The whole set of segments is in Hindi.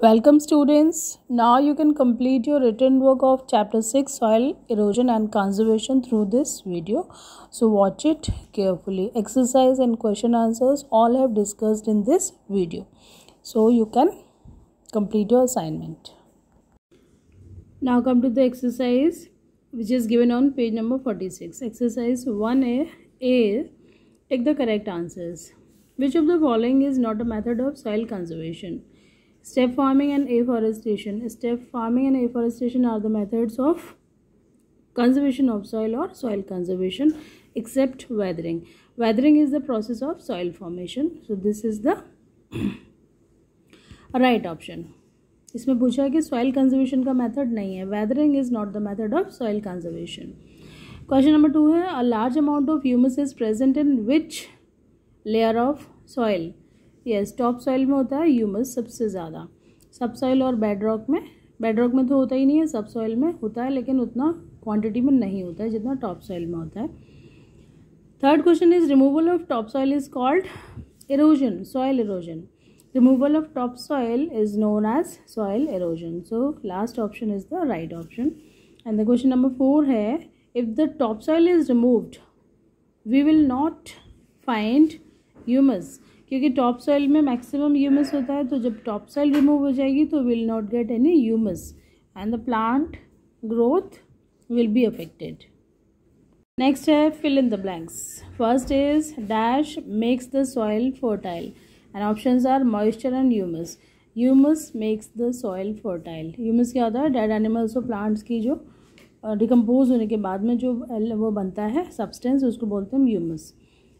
Welcome students. Now you can complete your written work of chapter 6 soil erosion and conservation through this video. So watch it carefully. Exercise and question answers all have discussed in this video. So you can complete your assignment. Now come to the exercise which is given on page number 46. Exercise 1A. Take the correct answers. Which of the following is not a method of soil conservation? Step farming and afforestation. Step farming and afforestation are the methods of conservation of soil or soil conservation except weathering. Weathering is the process of soil formation. So this is the right option. इसमें पूछा है कि soil conservation का method नहीं है. Weathering is not the method of soil conservation. Question number 2 है a large amount of humus is present in which layer of soil? Yes top soil में होता है ह्यूमस सबसे ज़्यादा. सब सॉइल और बेड रॉक में तो होता ही नहीं है. सब सॉइल में होता है लेकिन उतना क्वांटिटी में नहीं होता है जितना टॉप सॉइल में होता है. Third question is removal of top soil is called erosion. Soil erosion. Removal of top soil is known as soil erosion. So last option is the right option. And the question number 4 है if the top soil is removed we will not find humus. क्योंकि टॉप सॉइल में मैक्सिमम ह्यूमस होता है तो जब टॉप सॉइल रिमूव हो जाएगी तो will not get any humus and the plant growth will be affected. Next है fill in the blanks. First is dash makes the soil fertile and options are moisture and humus. Humus makes the soil fertile. Humus क्या होता है? डेड एनिमल्स और प्लांट्स की जो डिकम्पोज होने के बाद में जो वो बनता है सब्सटेंस उसको बोलते हैं ह्यूमस.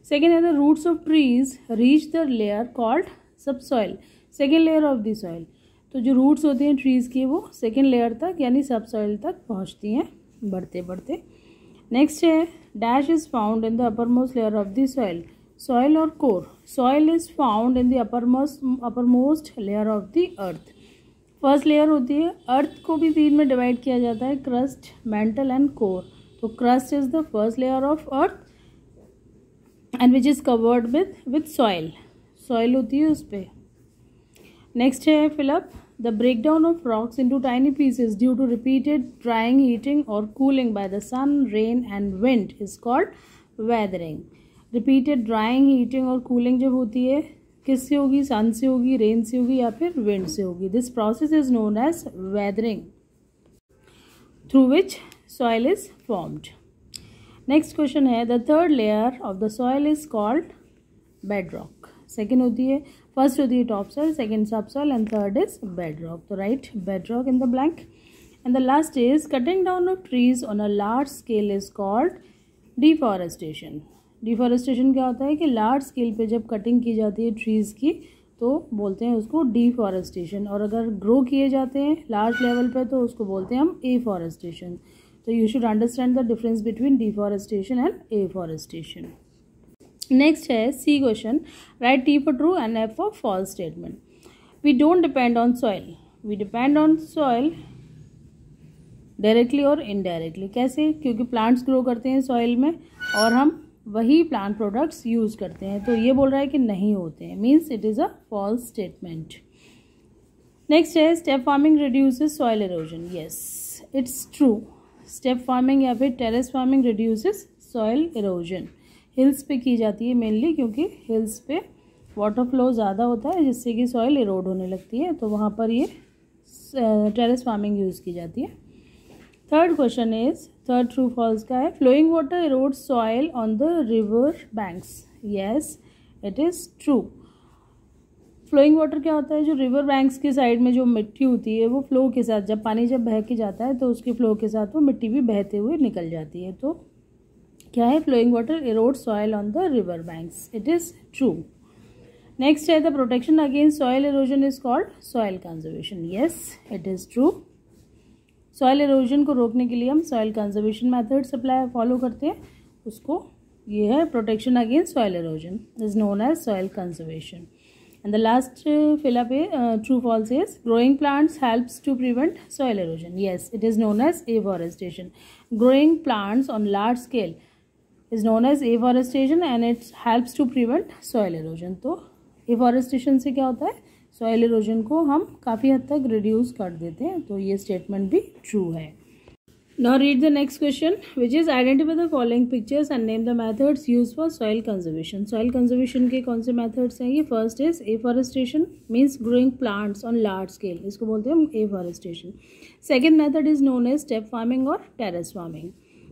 Second है the roots of trees reach the layer called subsoil. Second layer of the soil. तो जो roots होती हैं trees की वो second layer तक यानी subsoil तक पहुँचती हैं बढ़ते बढ़ते. Next है dash is found in the uppermost layer of the soil. Soil और core. Soil is found in the uppermost layer of the earth. First layer होती है earth को भी 3 में divide किया जाता है crust, mantle and core. तो crust is the first layer of earth and which is covered with soil. Soil होती है उस पर. Next है fill up. The breakdown of rocks into tiny pieces due to repeated drying, heating or cooling by the sun, rain and wind is called weathering. Repeated drying, heating और cooling जब होती है किससे होगी? sun से होगी, rain से होगी या फिर wind से होगी. This process is known as weathering through which soil is formed. Next question है the third layer of the soil is called bed rock. Second होती है फर्स्ट होती है top soil, second sub soil and third is bed rock. तो right bed rock in the blank. And the last is cutting down of trees on a large scale is called deforestation. Deforestation क्या होता है कि लार्ज स्केल पे जब कटिंग की जाती है ट्रीज़ की तो बोलते हैं उसको डिफॉरेस्टेशन. और अगर ग्रो किए जाते हैं लार्ज लेवल पे तो उसको बोलते हैं हम afforestation. So you should understand the difference between deforestation and afforestation. Next है C question. Write T for true and F for false statement. We don't depend on soil. We depend on soil directly or indirectly. कैसे? क्योंकि plants grow करते हैं soil में और हम वही plant products use करते हैं. तो ये बोल रहा है कि नहीं होते हैं. Means it is a false statement. Next है step farming reduces soil erosion. Yes, it's true. Step farming या फिर terrace farming reduces soil erosion. Hills पे की जाती है मेनली क्योंकि हिल्स पे वाटर फ्लो ज़्यादा होता है जिससे कि सॉइल इरोड होने लगती है तो वहाँ पर ये टेरेस फार्मिंग यूज़ की जाती है. Third question is third true false का है flowing water erode soil on the river banks. Yes it is true. Flowing water क्या होता है? जो रिवर बैंक्स के साइड में जो मिट्टी होती है वो फ्लो के साथ जब पानी जब बह के जाता है तो उसके फ्लो के साथ वो मिट्टी भी बहते हुए निकल जाती है. तो क्या है? Flowing water erode soil on the river banks. It is true. Next है the protection against soil erosion is called soil conservation. Yes it is true. Soil erosion को रोकने के लिए हम सॉइल कंजर्वेशन मेथड्स फॉलो करते हैं. उसको ये है protection against soil erosion is known as soil conservation. And the last fill up true false is growing plants helps to prevent soil erosion. Yes, it is known as afforestation. Growing plants on large scale is known as afforestation and it helps to prevent soil erosion. तो afforestation से क्या होता है? सॉइल इरोजन को हम काफ़ी हद तक रिड्यूस कर देते हैं, तो ये स्टेटमेंट भी ट्रू है। Now read the next question which is identify the following pictures and name the methods use for soil conservation. Soil conservation के कौन से मेथड्स हैं ये? First is afforestation, means growing plants on large scale, इसको बोलते हैं हम afforestation. Second method is known as step farming और terrace farming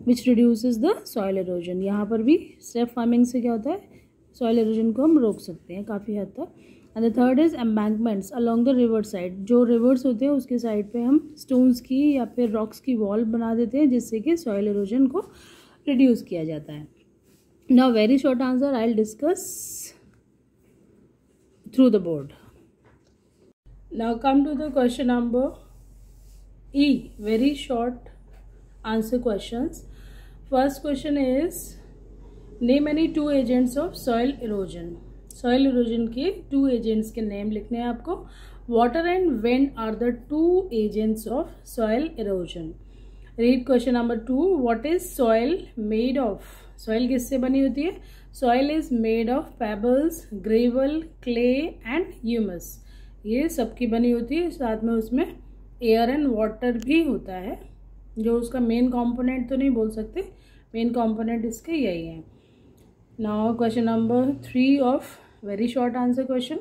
which reduces the soil erosion. यहाँ पर भी स्टेप फार्मिंग से क्या होता है, सॉइल इरोजन को हम रोक सकते हैं काफ़ी हद तक। And the third is embankments along the river side, जो रिवर्स होते हैं उसके साइड पे हम स्टोन्स की या फिर रॉक्स की वॉल बना देते हैं जिससे कि सॉइल इरोजन को रिड्यूस किया जाता है। Now very short answer I will discuss through the board. Now come to the question number E, very short answer questions. First question is name any two agents of soil erosion. Soil erosion के टू एजेंट्स के नेम लिखने हैं आपको। Water and wind are the two agents of soil erosion. Read question number 2, what is soil made of. Soil किससे बनी होती है? Soil is made of pebbles, gravel, clay and humus. ये सबकी बनी होती है, साथ में उसमें एयर एंड वाटर भी होता है, जो उसका मेन कंपोनेंट तो नहीं बोल सकते, मेन कंपोनेंट इसके यही है। Now question number 3 of very short answer question,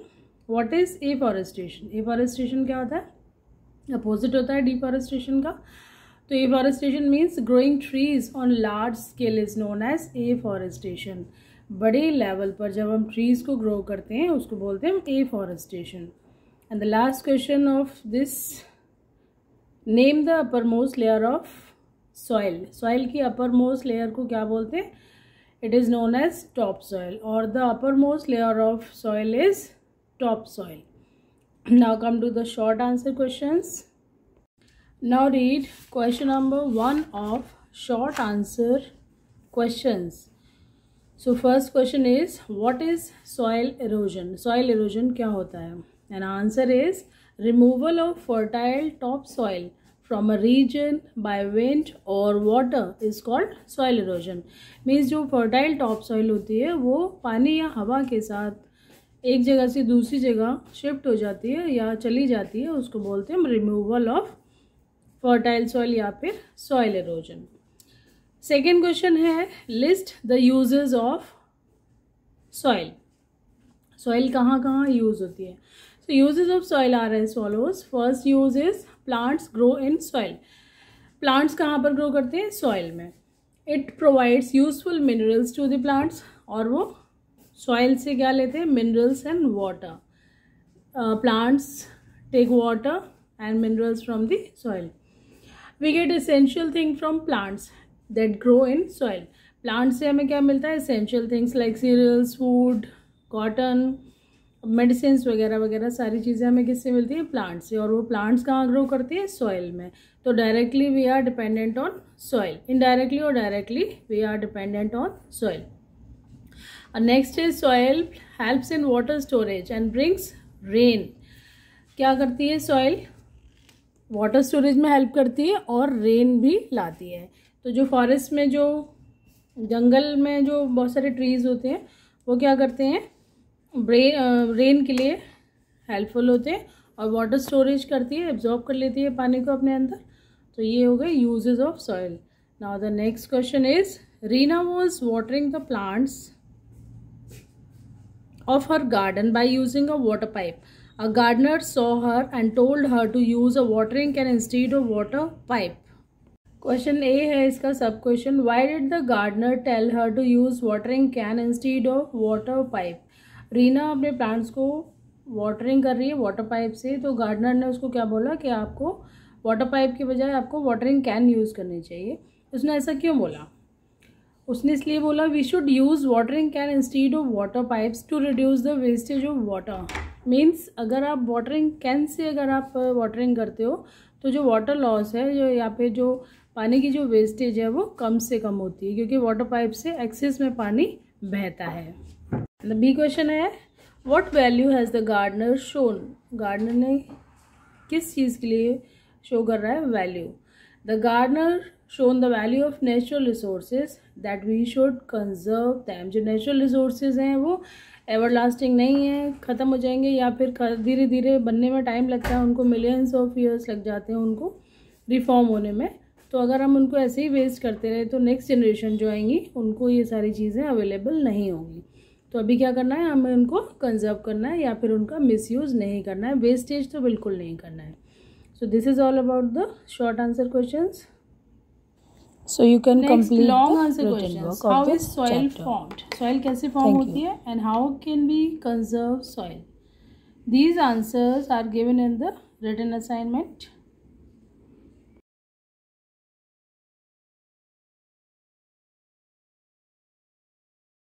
what is afforestation. Afforestation क्या होता है? अपोजिट होता है डिफॉरेस्टेशन का। तो afforestation means growing trees on large scale is known as afforestation. बड़े लेवल पर जब हम ट्रीज को ग्रो करते हैं उसको बोलते हैं हम afforestation. And the last question of this, name the upper most layer of soil. Soil की अपर मोस्ट लेयर को क्या बोलते हैं? It is known as topsoil, or the uppermost layer of soil is topsoil. Now come to the short answer questions. Now read question number 1 of short answer questions. So first question is, what is soil erosion? Soil erosion क्या होता है? And answer is removal of fertile topsoil from a region by wind or water is called soil erosion. Means जो फर्टाइल टॉप सॉइल होती है वो पानी या हवा के साथ एक जगह से दूसरी जगह शिफ्ट हो जाती है या चली जाती है, उसको बोलते हैं रिमूवल ऑफ फर्टाइल सॉइल या फिर सॉइल इरोजन। सेकेंड क्वेश्चन है, list the uses of soil. Soil कहाँ कहाँ यूज होती है? So uses of soil are as follows. First use is plants grow in soil. Plants कहाँ पर grow करते हैं? Soil में. It provides useful minerals to the plants, और वो soil से क्या लेते हैं? Minerals and water. Plants take water and minerals from the soil. We get essential thing from plants that grow in soil. Plants से हमें क्या मिलता है? Essential things like cereals, food, cotton, medicine वगैरह वगैरह सारी चीज़ें हमें किससे मिलती है? प्लांट से। और वो प्लांट्स कहाँ ग्रो करती है? सॉइल में। तो directly we are dependent on soil, indirectly और directly we are dependent on soil. Next is soil helps in water storage and brings rain. क्या करती है सॉइल? वाटर स्टोरेज में हेल्प करती है और रेन भी लाती है। तो जो फॉरेस्ट में, जो जंगल में जो बहुत सारे ट्रीज होते हैं वो क्या करते हैं? रेन के लिए हेल्पफुल होते हैं और वाटर स्टोरेज करती है, एब्जॉर्ब कर लेती है पानी को अपने अंदर। तो ये हो गए uses of soil. Now the next question is, Reena was watering the plants of her garden by using a water pipe. A gardener saw her and told her to use a watering can instead of water pipe. Question A है इसका sub question, why did the gardener tell her to use watering can instead of water pipe. Reena अपने प्लांट्स को वाटरिंग कर रही है वाटर पाइप से, तो गार्डनर ने उसको क्या बोला कि आपको वाटर पाइप के बजाय आपको वाटरिंग कैन यूज़ करनी चाहिए. उसने ऐसा क्यों बोला? उसने इसलिए बोला we should use watering can instead of water pipes to reduce the wastage of water. Means अगर आप वाटरिंग कैन से अगर आप वाटरिंग करते हो तो जो वाटर लॉस है, जो यहाँ पे जो पानी की जो वेस्टेज है वो कम से कम होती है, क्योंकि वाटर पाइप से एक्सेस में पानी बहता है. बी क्वेश्चन है, what value has the gardener shown. Gardener ने किस चीज़ के लिए शो कर रहा है? Value. The gardener shown the value of natural resources that we should conserve them. जो natural resources हैं वो everlasting नहीं है, ख़त्म हो जाएंगे या फिर धीरे धीरे बनने में टाइम लगता है, उनको millions of years लग जाते हैं उनको रिफॉर्म होने में. तो अगर हम उनको ऐसे ही वेस्ट करते रहे तो नेक्स्ट जनरेशन जो आएंगी उनको ये सारी चीज़ें अवेलेबल नहीं होंगी. तो अभी क्या करना है, हमें उनको कंजर्व करना है या फिर उनका मिसयूज़ नहीं करना है, वेस्टेज तो बिल्कुल नहीं करना है. So this is all about the short answer questions. So you can Next, complete long the answer written questions. work How of is this soil chapter. formed? Soil कैसे form Thank होती you. है and how can we conserve soil? These answers are given in the written assignment.